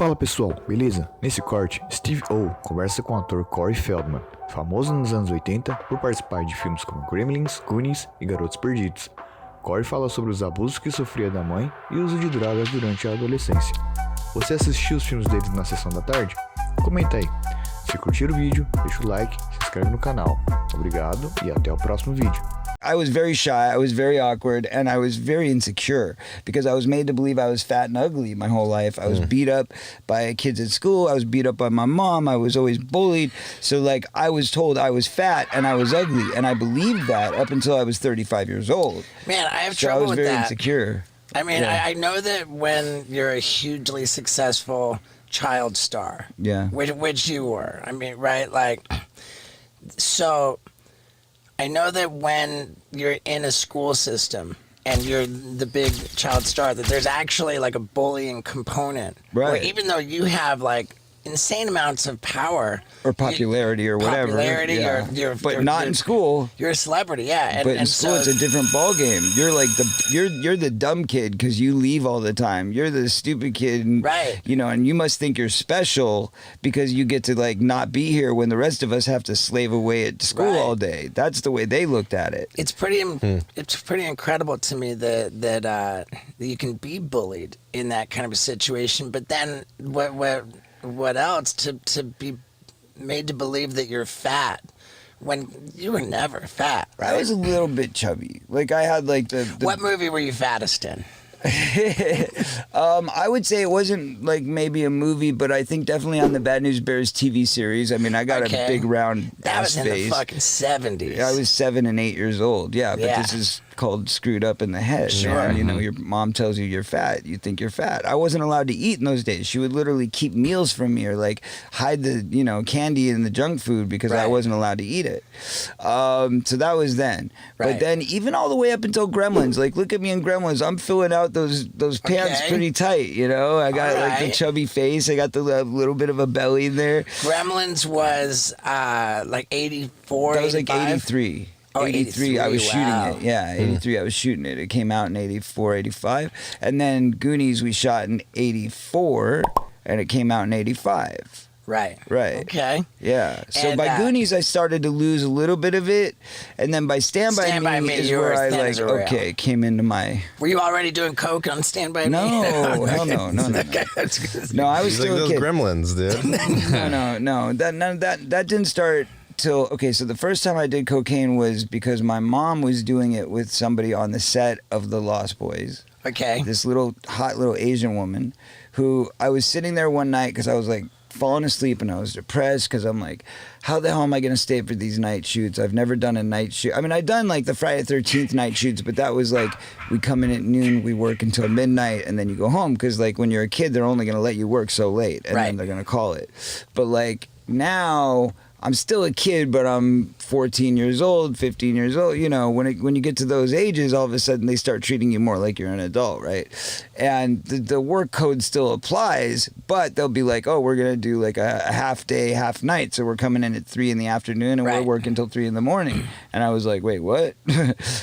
Fala pessoal, beleza? Nesse corte, Steve O conversa com o ator Corey Feldman, famoso nos anos 80 por participar de filmes como Gremlins, Goonies e Garotos Perdidos. Corey fala sobre os abusos que sofria da mãe e o uso de drogas durante a adolescência. Você assistiu os filmes dele na sessão da tarde? Comenta aí. Se curtir o vídeo, deixa o like, se inscreve no canal. Obrigado e até o próximo vídeo. I was very shy, I was very awkward, and I was very insecure because I was made to believe I was fat and ugly my whole life. I was beat up by kids at school, I was beat up by my mom, I was always bullied. So like I was told I was fat and I was ugly, and I believed that up until I was 35 years old. Man, I have trouble with that. I was very insecure. I mean, yeah. I know that when you're a hugely successful child star, yeah, which you were, I mean, right? Like, so I know that when you're in a school system and you're the big child star, that there's actually like a bullying component. Right. Where even though you have like insane amounts of power or popularity or whatever, yeah. but not in school. You're a celebrity, yeah. But in school, it's a different ball game. You're like you're the dumb kid because you leave all the time. You're the stupid kid, and, right? You know, and you must think you're special because you get to like not be here when the rest of us have to slave away at school all day. That's the way they looked at it. It's pretty incredible to me that you can be bullied in that kind of a situation. But then what else to be made to believe that you're fat when you were never fat, right? I was a little bit chubby. Like I had like the What movie were you fattest in? I would say it wasn't like maybe a movie, but I think definitely on the Bad News Bears TV series. I mean, I got a big round ass face. That was in the fucking 70s. I was 7 and 8 years old. Yeah, but this is called screwed up in the head. Sure. Man. You know, your mom tells you you're fat. You think you're fat. I wasn't allowed to eat in those days. She would literally keep meals from me or like hide the, candy and the junk food because I wasn't allowed to eat it. So that was then. Right. But then even all the way up until Gremlins, like look at me in Gremlins. I'm filling out those pants pretty tight, you know? I got like the chubby face. I got the little bit of a belly there. Gremlins was like 84, That was 85? like 83. Oh, 83, I was shooting it. Yeah, 83, I was shooting it. It came out in 84, 85. And then Goonies we shot in 84, and it came out in 85. Right. Okay. Yeah. So and, by Goonies, I started to lose a little bit of it, and then by Stand By Me is where I like came into my. Were you already doing coke on Stand By Me? No, hell no. No, I was still like a those kid. Gremlins, dude. No. That didn't start till so the first time I did cocaine was because my mom was doing it with somebody on the set of The Lost Boys. Okay. This hot little Asian woman who I was sitting there one night because I was like falling asleep and I was depressed because I'm like, how the hell am I going to stay for these night shoots? I've never done a night shoot. I mean, I'd done like the Friday the 13th night shoots, but that was like, we come in at noon, we work until midnight, and then you go home because like when you're a kid, they're only going to let you work so late, and then they're going to call it. But like now, I'm still a kid, but I'm 14 years old, 15 years old. You know, when you get to those ages, all of a sudden they start treating you more like you're an adult, right? And the work code still applies, but they'll be like, oh, we're going to do like a half day, half night. So we're coming in at 3 in the afternoon and we're working until 3 in the morning. And I was like, wait, what?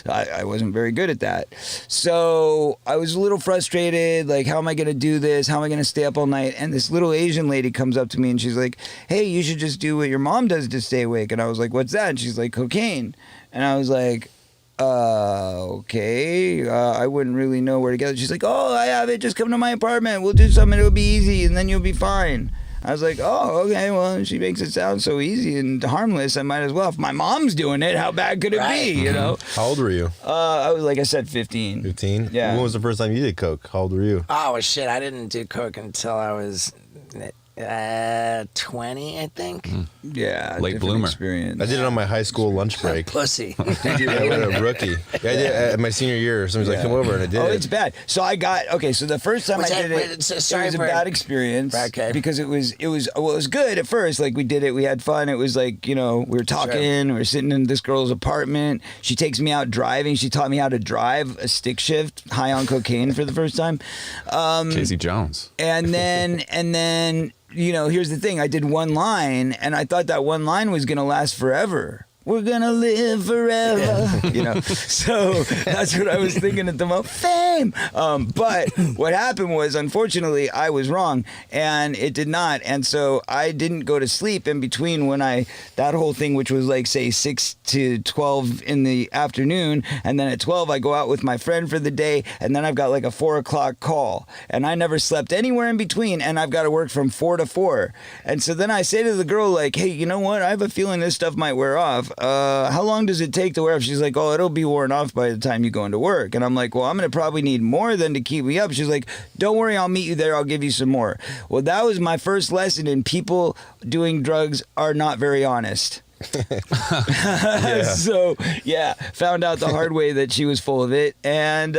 I wasn't very good at that. So I was a little frustrated. Like, how am I going to do this? How am I going to stay up all night? And this little Asian lady comes up to me and she's like, hey, you should just do what your mom does to stay awake. And I was like, what's that? And she's like, cocaine. And I was like, okay. I wouldn't really know where to get it. She's like, oh, I have it. Just come to my apartment. We'll do something. It'll be easy and then you'll be fine. I was like, oh, okay, well, she makes it sound so easy and harmless. I might as well. If my mom's doing it, how bad could it be, you know? How old were you? I was, like I said, 15. 15? Yeah. When was the first time you did coke? How old were you? Oh, shit, I didn't do coke until I was 20, I think. Yeah, late bloomer experience. I did it on my high school lunch break. Pussy. I was a rookie. Yeah, I did at my senior year. Somebody's like, come over, and I did it. Oh, it's bad. So I got so the first time I did it, it was a bad experience because it was good at first. Like we did it, we had fun. It was like we were talking, we were sitting in this girl's apartment. She takes me out driving. She taught me how to drive a stick shift, high on cocaine for the first time. Casey Jones. And then. Here's the thing. I did one line, and I thought that one line was going to last forever. we're gonna live forever. You know, so that's what I was thinking at the moment. Fame. But what happened was, unfortunately, I was wrong, and it did not. And so I didn't go to sleep in between when that whole thing, which was like, say, 6 to 12 in the afternoon, and then at 12 I go out with my friend for the day, and then I've got like a 4 o'clock call, and I never slept anywhere in between, and I've got to work from 4 to 4. And so then I say to the girl, like, hey, you know what? I have a feeling this stuff might wear off. How long does it take to wear off? She's like, oh, it'll be worn off by the time you go into work. And I'm like, well, I'm going to probably need more than to keep me up. She's like, don't worry, I'll meet you there. I'll give you some more. Well, that was my first lesson in people doing drugs are not very honest. So found out the hard way that she was full of it, and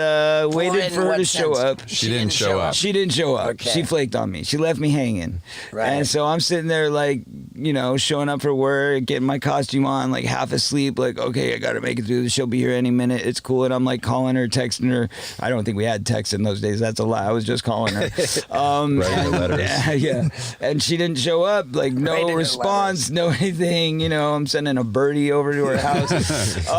waited for her to show up. She didn't show up. She didn't show up. Okay. She flaked on me. She left me hanging. Right. And so I'm sitting there like, you know, showing up for work, getting my costume on, like half asleep, like, okay, I gotta make it through. She'll be here any minute. It's cool. And I'm like calling her, texting her. I don't think we had text in those days. That's a lie. I was just calling her. Writing letters. Yeah. And she didn't show up. Like no Writing response, no anything. You know, I'm sending a birdie over to her house.